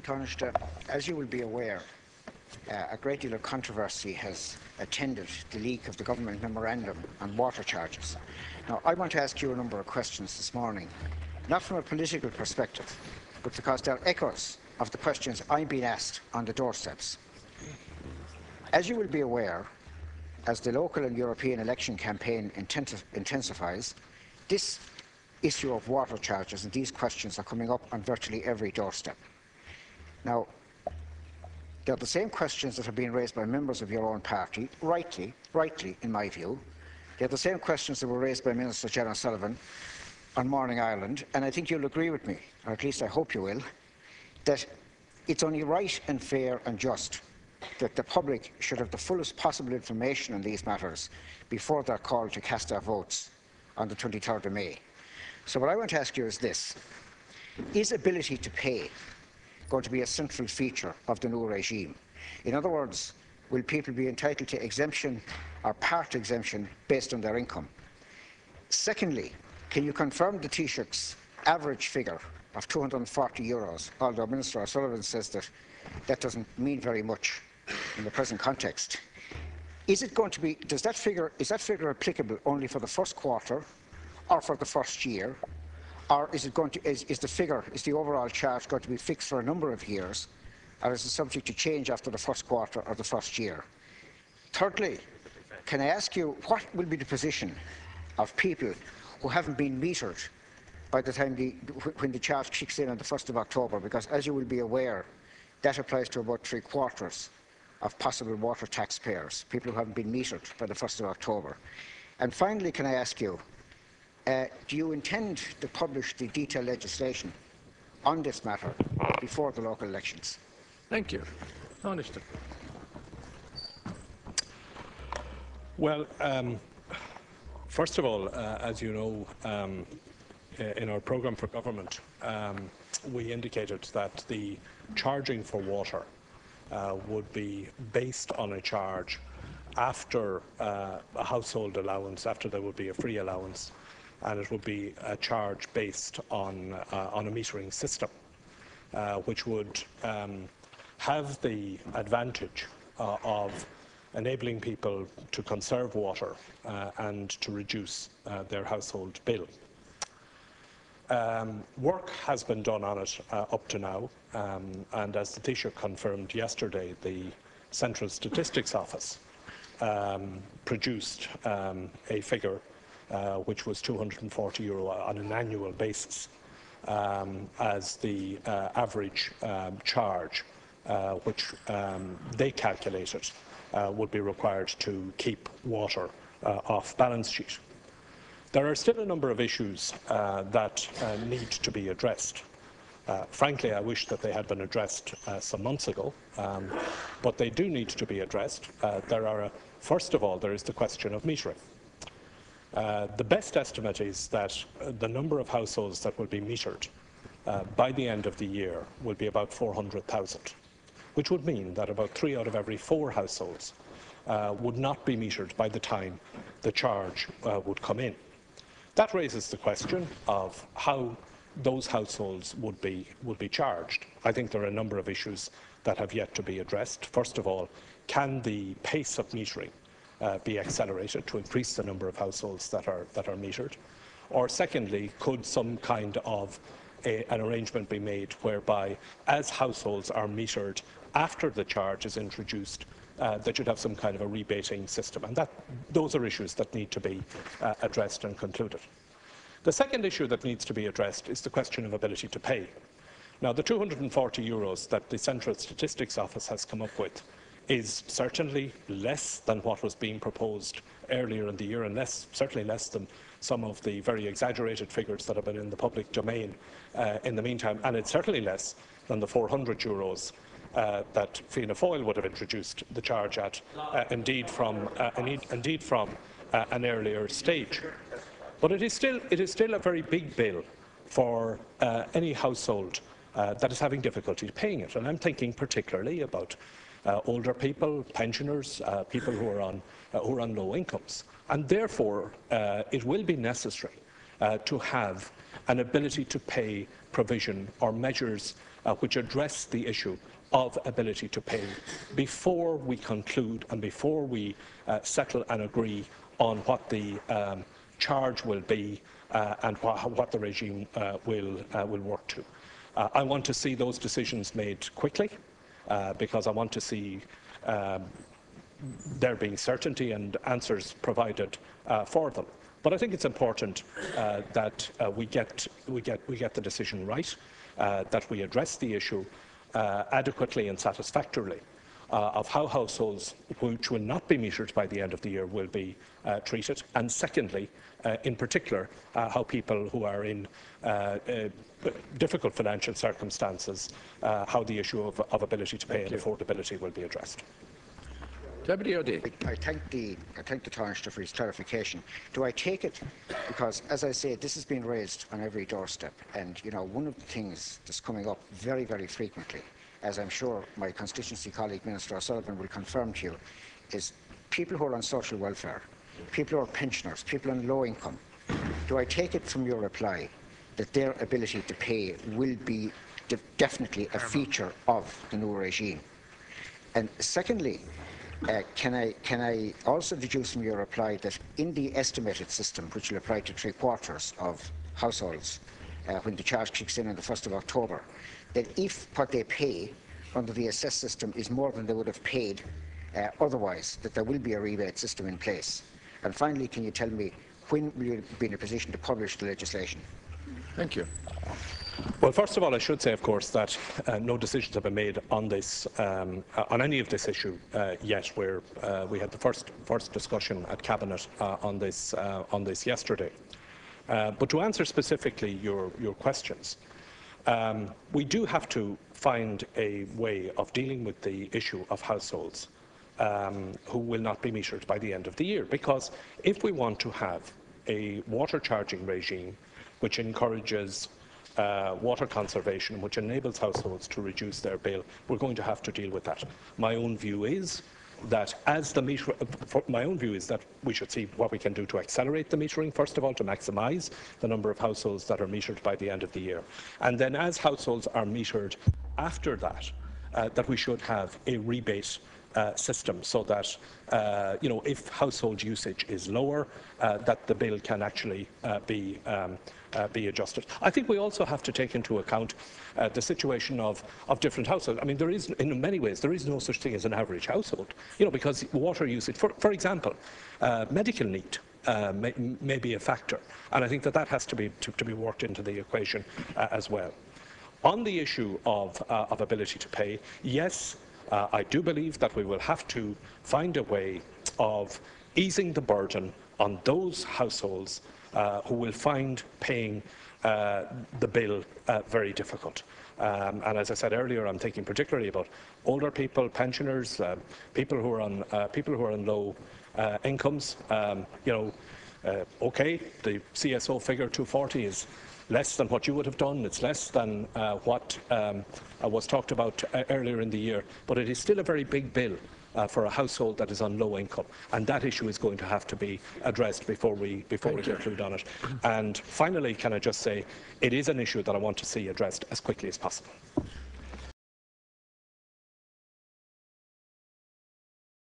Taoiseach, as you will be aware, a great deal of controversy has attended the leak of the government memorandum on water charges. Now, I want to ask you a number of questions this morning, not from a political perspective, but because they are echoes of the questions I'm being asked on the doorsteps. As you will be aware, as the local and European election campaign intensifies, this issue of water charges and these questions are coming up on virtually every doorstep. Now, they're the same questions that have been raised by members of your own party, rightly in my view. They're the same questions that were raised by Minister Janet Sullivan on Morning Ireland, and I think you'll agree with me, or at least I hope you will, that it's only right and fair and just that the public should have the fullest possible information on these matters before they're called to cast their votes on the 23rd of May. So what I want to ask you is this: is ability to pay going to be a central feature of the new regime? In other words, will people be entitled to exemption or part exemption based on their income? Secondly, can you confirm the Taoiseach's average figure of €240, although Minister O'Sullivan says that that doesn't mean very much in the present context? Is it going to be, is that figure applicable only for the first quarter or for the first year? Or is it going to, is the overall charge going to be fixed for a number of years, or is it subject to change after the first quarter or the first year? Thirdly, can I ask you what will be the position of people who haven't been metered by the time when the charge kicks in on the 1st of October? Because, as you will be aware, that applies to about 3/4 of possible water taxpayers, people who haven't been metered by the 1st of October. And finally, can I ask you, do you intend to publish the detailed legislation on this matter before the local elections? Thank you. Well, first of all, as you know, in our programme for government, we indicated that the charging for water would be based on a charge after a household allowance, after there would be a free allowance, and it would be a charge based on a metering system, which would have the advantage of enabling people to conserve water and to reduce their household bill. Work has been done on it up to now, and as the Taoiseach confirmed yesterday, the Central Statistics Office produced a figure which was €240 on an annual basis as the average charge which they calculated would be required to keep water off balance sheet. There are still a number of issues that need to be addressed. Frankly, I wish that they had been addressed some months ago, but they do need to be addressed. First of all, there is the question of metering. The best estimate is that the number of households that will be metered by the end of the year will be about 400,000, which would mean that about 3 out of every 4 households would not be metered by the time the charge would come in. That raises the question of how those households would be charged. I think there are a number of issues that have yet to be addressed. First of all, can the pace of metering be accelerated to increase the number of households that are metered? Or secondly, could some kind of an arrangement be made whereby, as households are metered after the charge is introduced, they should have some kind of a rebating system? And those are issues that need to be addressed and concluded. The second issue that needs to be addressed is the question of ability to pay. Now, the €240 that the Central Statistics Office has come up with is certainly less than what was being proposed earlier in the year, and certainly less than some of the very exaggerated figures that have been in the public domain in the meantime, and it's certainly less than the €400 that Fianna Fáil would have introduced the charge at, indeed from an earlier stage. But it is still a very big bill for any household that is having difficulty paying it, and I'm thinking particularly about older people, pensioners, people who are on low incomes, and therefore it will be necessary to have an ability to pay provision or measures which address the issue of ability to pay before we conclude and before we settle and agree on what the charge will be and what the regime will work to. I want to see those decisions made quickly because I want to see there being certainty and answers provided for them. But I think it's important that we get the decision right, that we address the issue adequately and satisfactorily of how households which will not be metered by the end of the year will be treated, and secondly, in particular, how people who are in difficult financial circumstances, how the issue of ability to pay and affordability will be addressed. Deputy O'Dea. I thank the Taoiseach for his clarification. Do I take it, because as I say, this has been raised on every doorstep, and one of the things that's coming up very, very frequently, as I'm sure my constituency colleague Minister O'Sullivan will confirm to you, is people who are on social welfare, people who are pensioners, people on low income. Do I take it from your reply that their ability to pay will be definitely a feature of the new regime? And secondly, can I also deduce from your reply that in the estimated system, which will apply to 3/4 of households when the charge kicks in on the 1st of October, that if what they pay under the assessed system is more than they would have paid otherwise, that there will be a rebate system in place? And finally, can you tell me when will you be in a position to publish the legislation? Thank you. Well, first of all, I should say, of course, that no decisions have been made on this, on any of this issue yet. Where we had the first discussion at Cabinet on this yesterday. But to answer specifically your questions, we do have to find a way of dealing with the issue of households who will not be metered by the end of the year. Because if we want to have a water charging regime which encourages water conservation, which enables households to reduce their bill, we're going to have to deal with that. My own view is that we should see what we can do to accelerate the metering, first of all, to maximise the number of households that are metered by the end of the year. And then as households are metered after that, that we should have a rebate system so that, if household usage is lower, that the bill can actually be adjusted. I think we also have to take into account the situation of different households. I mean, in many ways, there is no such thing as an average household, because water usage, for example, medical need may be a factor, and I think that has to be worked into the equation as well. On the issue of ability to pay, yes, I do believe that we will have to find a way of easing the burden on those households who will find paying the bill very difficult. And as I said earlier, I'm thinking particularly about older people, pensioners, people who are on low incomes. Okay, the CSO figure 240 is less than what you would have done. It's less than what was talked about earlier in the year, but it is still a very big bill for a household that is on low income, and that issue is going to have to be addressed before we conclude on it. And finally, can I just say, it is an issue that I want to see addressed as quickly as possible.